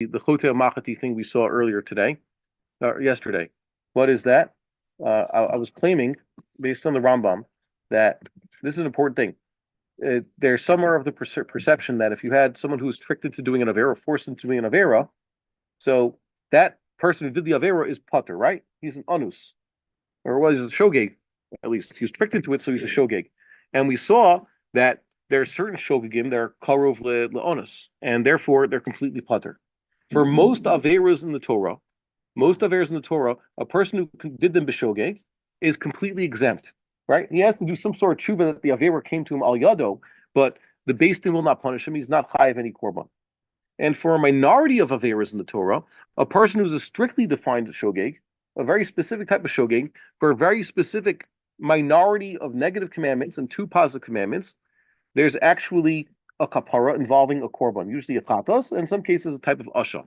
the Chote Machati thing we saw earlier today, yesterday. What is that? I was claiming, based on the Rambam, that this is an important thing. There's somewhere of the perception that if you had someone who was tricked into doing an avera, forced into doing an avera, so that person who did the avera is patur, right? He's an anus, or was a shogeg, at least. He was tricked into it, so he's a shogeg. And we saw that there are certain shogegim that are karov le'onus, and therefore they're completely patur. For most averas in the Torah, a person who did them b'shogeg is completely exempt, right? He has to do some sort of tshuva that the avera came to him al yado, but the Beis Din will not punish him. He's not high of any korban. And for a minority of averas in the Torah, a person who's a strictly defined shogeg, a very specific type of shogeg, for a very specific minority of negative commandments and two positive commandments, there's actually a kapara involving a korban, usually a chatas, and in some cases a type of asha.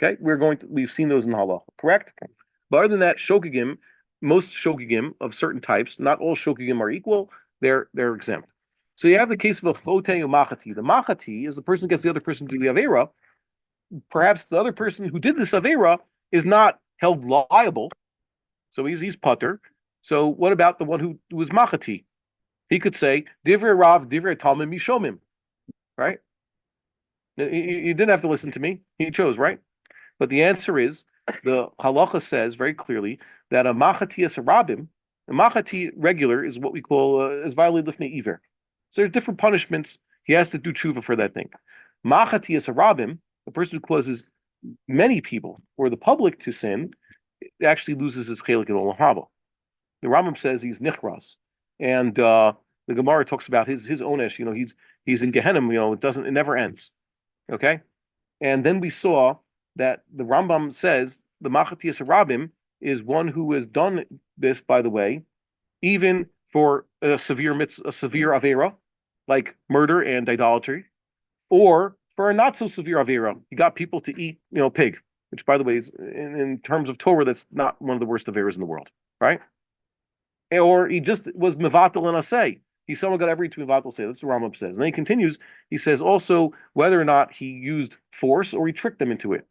Okay, we've seen those in halacha, correct? But other than that, shogegim, most shogegim of certain types, not all shogegim are equal, they're exempt. So you have the case of a chote machati. The machati is the person who gets the other person to do the avera. Perhaps the other person who did this avera is not held liable, so he's patur. So what about the one who was machati? He could say divrei Rav, divrei Talmud mishomim, right? You didn't have to listen to me. He chose, right? But the answer is the halacha says very clearly that a machati as a rabim, a machati regular is what we call is violated lifnei iver. So there's different punishments. He has to do tshuva for that thing. Machati as a rabim, the person who causes many people or the public to sin, actually loses his chelik in olam haba. The Rambam says he's nichras, and the Gemara talks about his onesh. He's in Gehenim. It never ends. Okay, and then we saw that the Rambam says the machati as a rabim is one who has done this, by the way, even for a severe avera, like murder and idolatry, or for a not so severe avera. He got people to eat, pig, which, by the way, is in terms of Torah, that's not one of the worst averas in the world, right? Or he just was mevatel and asay. Someone got every to mevatel say. That's what Rambam says. And then he continues. He says also whether or not he used force or he tricked them into it.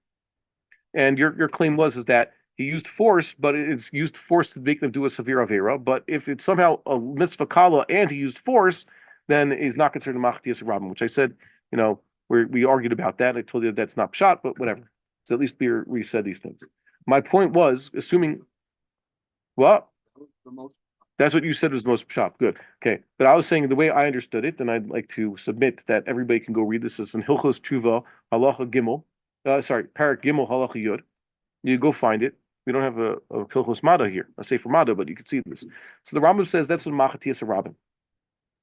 And your claim is that he used force, but it's used force to make them do a severe avera. But if it's somehow a mitzvah kala and he used force, then he's not considered a machtias rabim, which I said, we argued about that. I told you that's not pshat, but whatever. So at least we said these things. My point was, assuming, what? That's what you said was the most pshat. Good. Okay. But I was saying the way I understood it, and I'd like to submit that everybody can go read this. It's in Hilchos Tshuva, Halacha Gimel. Parak Gimel, Halacha Yud. You go find it. We don't have a Hilchos Mada here, a Sefer Mada, but you can see this. So the Rambam says that's what Machatias Rabin.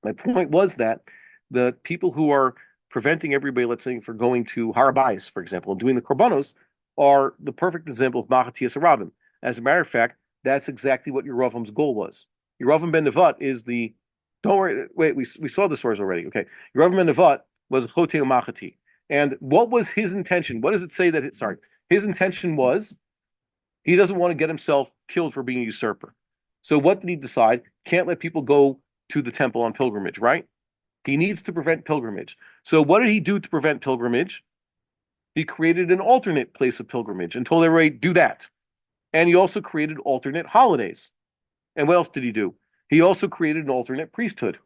My point was that the people who are preventing everybody, let's say, for going to Harabais, for example, and doing the Korbanos, are the perfect example of Machatias Rabin. As a matter of fact, that's exactly what Yeravam's goal was. Yeravam ben Nevat is the. Don't worry. Wait, we saw the source already. Okay, Yeravam ben Nevat was Chote Machati, and what was his intention? What does it say that? His intention was he doesn't want to get himself killed for being a usurper. So what did he decide? Can't let people go to the temple on pilgrimage, right? He needs to prevent pilgrimage. So what did he do to prevent pilgrimage? He created an alternate place of pilgrimage and told everybody do that. And he also created alternate holidays. And what else did he do? He also created an alternate priesthood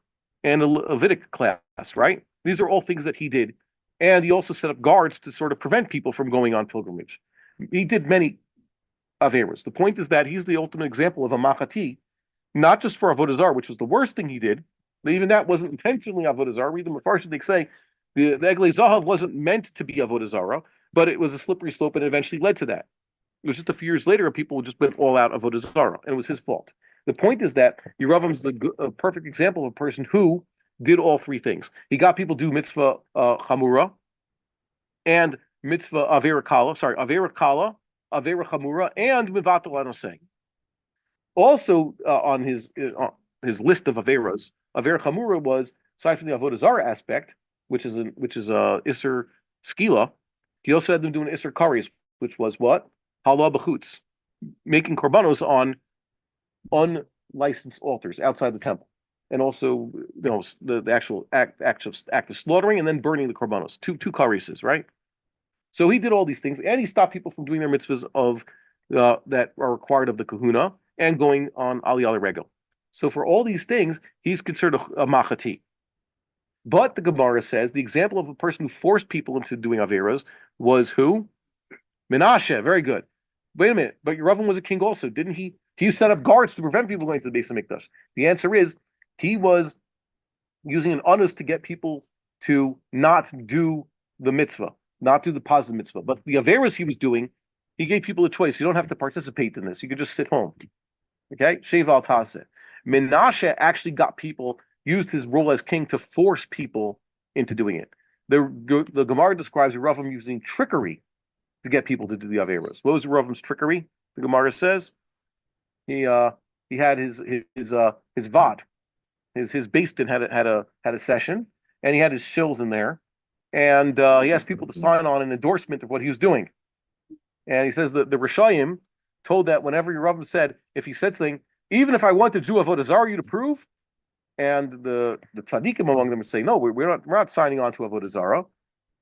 and a Levitic class, right? These are all things that he did. And he also set up guards to sort of prevent people from going on pilgrimage. He did many averas. The point is that he's the ultimate example of a machati, not just for Avodah Zarah, which was the worst thing he did, but even that wasn't intentionally Avodah Zarah. Read the Mefarshim, they say the Eglei Zahav wasn't meant to be Avodah Zarah, but it was a slippery slope and it eventually led to that. It was just a few years later, people just went all out Avodah Zarah, and it was his fault. The point is that Yeravam's a perfect example of a person who did all three things. He got people to do mitzvah chamura and mitzvah avera kala, avera chamura, and mivatal anosei. Also on his list of averas, avera chamura was, aside from the avodah zarah aspect, which is iser skila, he also had them doing iser karis, which was what? Hala b'chutz, making korbanos on unlicensed altars outside the temple, and also the actual act of slaughtering and then burning the korbanos. Two karises, right? So he did all these things, and he stopped people from doing their mitzvahs of that are required of the kahuna and going on aliyah regel. So for all these things, he's considered a machati. But the Gemara says the example of a person who forced people into doing averos was who? Menashe. Very good. Wait a minute, but Yeravam was a king also, didn't he? He set up guards to prevent people going to the Beis Hamikdash. The answer is he was using an onus to get people to not do the mitzvah, not do the positive mitzvah. But the averos he was doing, he gave people a choice. You don't have to participate in this. You could just sit home. Okay? Sheva al taseh. Menashe actually got people, used his role as king to force people into doing it. The Gemara describes Yeravam using trickery to get people to do the averos. What was Yeravam's trickery? The Gemara says he had his vad, his beis din had a session, and he had his shills in there, and he asked people to sign on an endorsement of what he was doing. And he says that the Rishayim told that whenever Yeravam said, if he said something, even if I want to do avodah zarah, you to prove, and the tzaddikim among them would say, no, we're not signing on to avodah zarah,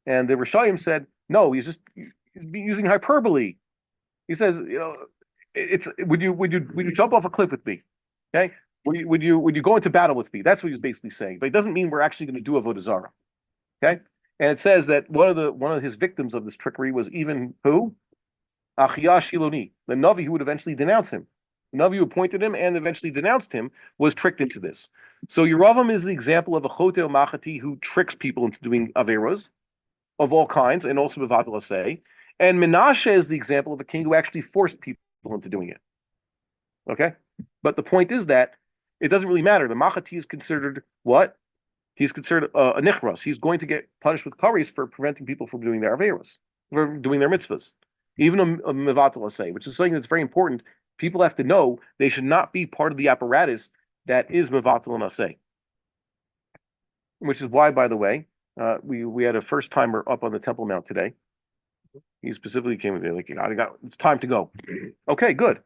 and the Rishayim said, no, he's using hyperbole. He says, it's would you jump off a cliff with me? Okay, would you go into battle with me? That's what he's basically saying. But it doesn't mean we're actually going to do avodah zarah. Okay, and it says that one of his victims of this trickery was even who? Achiyah Shiloni, the Navi who would eventually denounce him. The Navi who appointed him and eventually denounced him was tricked into this. So Yeravam is the example of a chote machati who tricks people into doing averos of all kinds, and also bevatel aseh. And Menashe is the example of a king who actually forced people into doing it. Okay? But the point is that it doesn't really matter. The machati is considered what? He's considered a nichras. He's going to get punished with kares for preventing people from doing their averos, for doing their mitzvahs. Even a mevatel aseh, which is something that's very important. People have to know they should not be part of the apparatus that is mevatel and aseh. Which is why, by the way, we had a first timer up on the Temple Mount today. He specifically came with me like, it's time to go. Okay, good.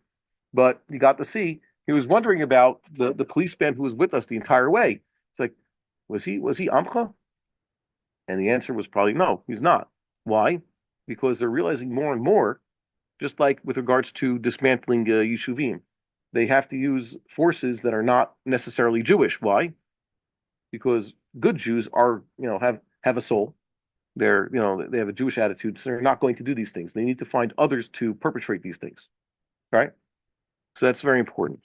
But you got to see, he was wondering about the policeman who was with us the entire way. It's like, was he Amcha? And the answer was probably no, he's not. Why? Because they're realizing more and more, just like with regards to dismantling Yishuvim, they have to use forces that are not necessarily Jewish. Why? Because good Jews are, have a soul. They have a Jewish attitude, so they're not going to do these things. They need to find others to perpetrate these things, right? So that's very important.